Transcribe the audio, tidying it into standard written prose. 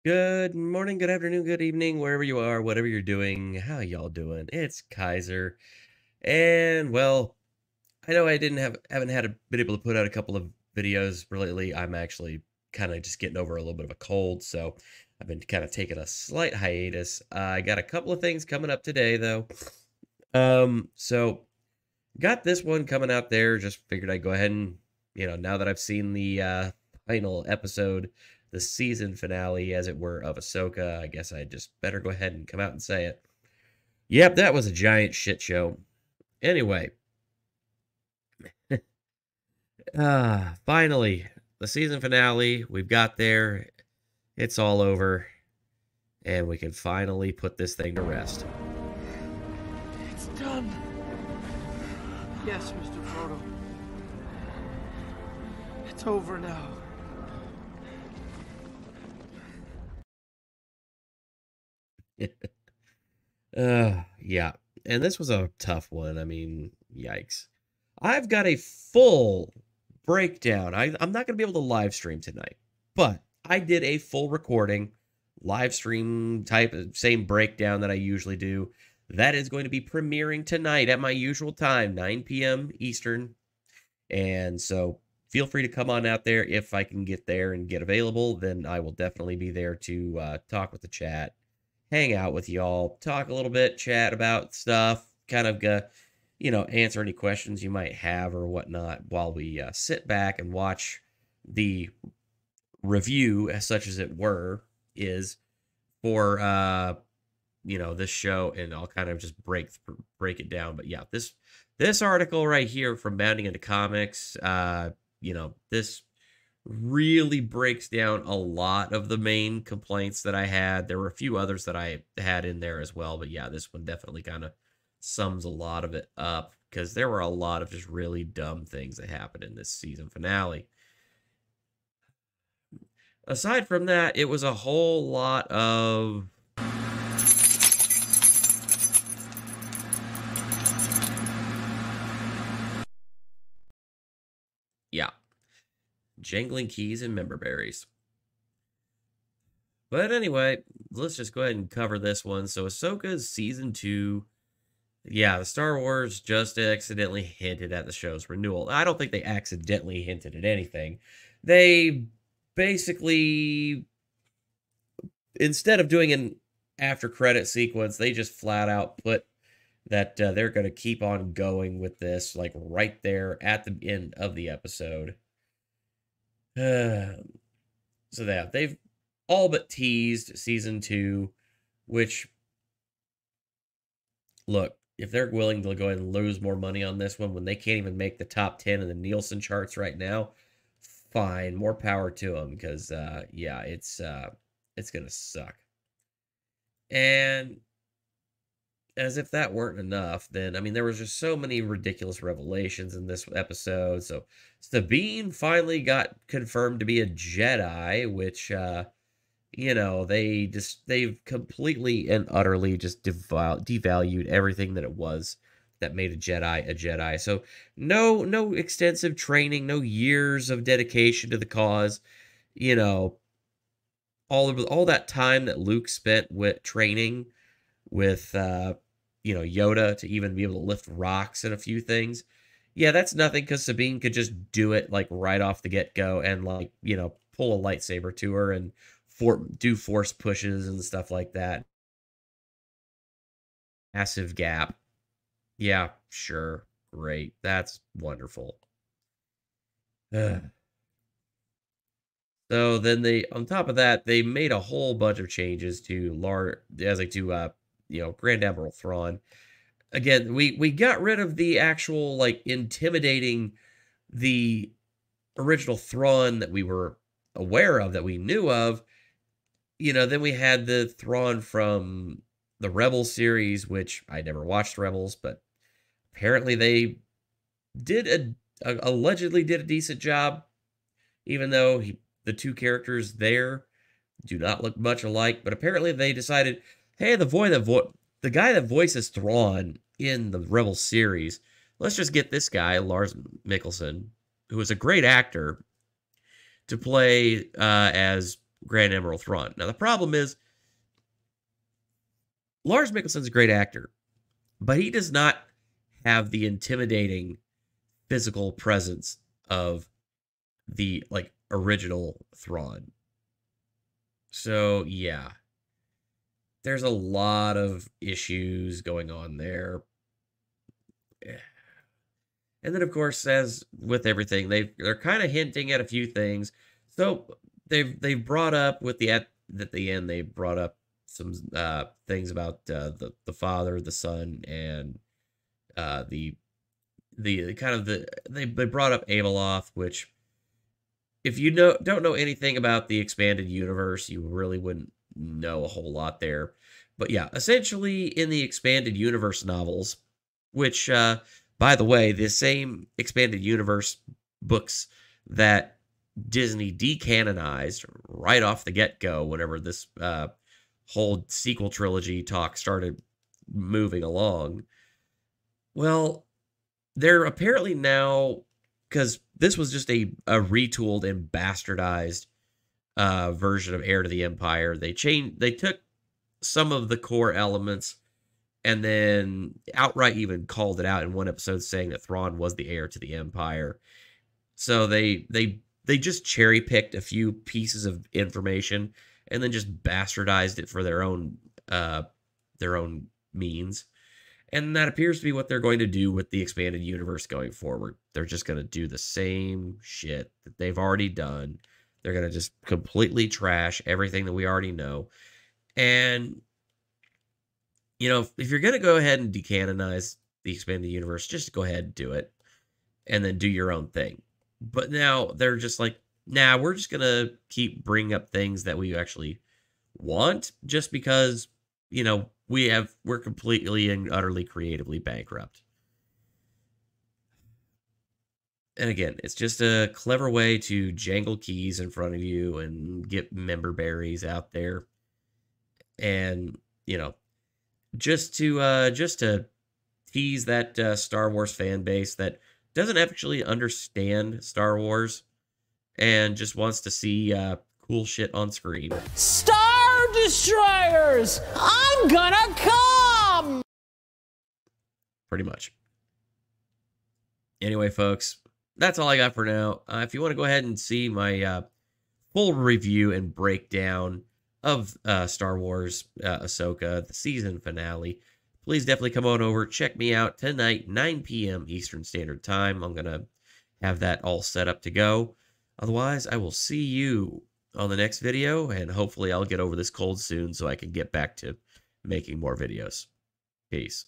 Good morning, good afternoon, good evening, wherever you are, whatever you're doing. How y'all doing? It's Kaiser. And well, I know I didn't have haven't had been able to put out a couple of videos lately. I'm actually kind of just getting over a little bit of a cold, so I've been kind of taking a slight hiatus. I got a couple of things coming up today though. So got this one coming out there. Just figured I'd go ahead and, now that I've seen the final episode, the season finale, as it were, of Ahsoka, I guess I just better go ahead and come out and say it. Yep, that was a giant shit show. Anyway, finally, the season finale. We've got there. It's all over. And we can finally put this thing to rest. It's done. Yes, Mr. Frodo. It's over now. Yeah. And this was a tough one. I mean, yikes. I've got a full breakdown. I'm not going to be able to live stream tonight, but I did a full recording, live stream type, same breakdown that I usually do. That is going to be premiering tonight at my usual time, 9 p.m. Eastern. And so feel free to come on out there. If I can get there and get available, then I will definitely be there to talk with the chat, hang out with y'all, talk a little bit, chat about stuff, kind of, answer any questions you might have or whatnot while we sit back and watch the review, as such as it were, is for this show, and I'll kind of just break it down. But yeah, this article right here from Bounding into Comics, this really breaks down a lot of the main complaints that I had. There were a few others that I had in there as well, but yeah, this one definitely kind of sums a lot of it up because there were a lot of just really dumb things that happened in this season finale. Aside from that, it was a whole lot of yeah, jangling keys and member berries. But anyway, let's just go ahead and cover this one. So Ahsoka's season 2. Yeah, the Star Wars just accidentally hinted at the show's renewal. I don't think they accidentally hinted at anything. They basically, instead of doing an after credit sequence, they just flat out put that they're going to keep on going with this, like right there at the end of the episode. So that they've all but teased season 2, which, look, if they're willing to go ahead and lose more money on this one when they can't even make the top 10 in the Nielsen charts right now, fine, more power to them, because yeah, it's gonna suck. And as if that weren't enough, then I mean, there was just so many ridiculous revelations in this episode. So Sabine finally got confirmed to be a Jedi, which they've completely and utterly just devalued everything that it was that made a Jedi. So no extensive training, no years of dedication to the cause. You know, all that time that Luke spent with training with Yoda to even be able to lift rocks and a few things. Yeah, that's nothing because Sabine could just do it like right off the get-go and like, pull a lightsaber to her and do force pushes and stuff like that. Massive gap. Yeah, sure. Great. That's wonderful. So then on top of that, they made a whole bunch of changes to Grand Admiral Thrawn. Again, we got rid of the actual like intimidating the original Thrawn that we were aware of, that we knew of. Then we had the Thrawn from the Rebel series, which I never watched Rebels, but apparently they allegedly did a decent job, even though the two characters there do not look much alike. But apparently they decided, hey, the guy that voices Thrawn in the Rebel series, let's just get this guy, Lars Mikkelsen, who is a great actor, to play as Grand Admiral Thrawn. Now, the problem is, Lars Mikkelson's a great actor, but he does not have the intimidating physical presence of the, like, original Thrawn. So, yeah. There's a lot of issues going on there. And then, of course, as with everything, they're kind of hinting at a few things. So they've brought up at the end, they brought up some things about the father, the son, and they brought up Abeloth, which, if you don't know anything about the expanded universe, you really wouldn't know a whole lot there. But yeah, essentially in the expanded universe novels, which by the way, the same expanded universe books that Disney decanonized right off the get-go whenever this whole sequel trilogy talk started moving along. Well, they're apparently now, because this was just a retooled and bastardized version of Heir to the Empire. They took some of the core elements and then outright even called it out in one episode, saying that Thrawn was the heir to the Empire. So they just cherry picked a few pieces of information and then just bastardized it for their own means. And that appears to be what they're going to do with the expanded universe going forward. They're just going to do the same shit that they've already done. They're going to just completely trash everything that we already know. And, you know, if you're going to go ahead and decanonize the expanded universe, just go ahead and do it. And then do your own thing. But now they're just like, nah, we're just going to keep bringing up things that we actually want, just because, you know, we're completely and utterly creatively bankrupt. And again, it's just a clever way to jangle keys in front of you and get member berries out there. And, you know, just to tease that Star Wars fan base that doesn't actually understand Star Wars and just wants to see cool shit on screen. Star Destroyers! I'm gonna come! Pretty much. Anyway, folks, that's all I got for now. If you want to go ahead and see my full review and breakdown of Star Wars Ahsoka, the season finale, please definitely come on over. Check me out tonight, 9 p.m. Eastern Standard Time. I'm going to have that all set up to go. Otherwise, I will see you on the next video, and hopefully I'll get over this cold soon so I can get back to making more videos. Peace.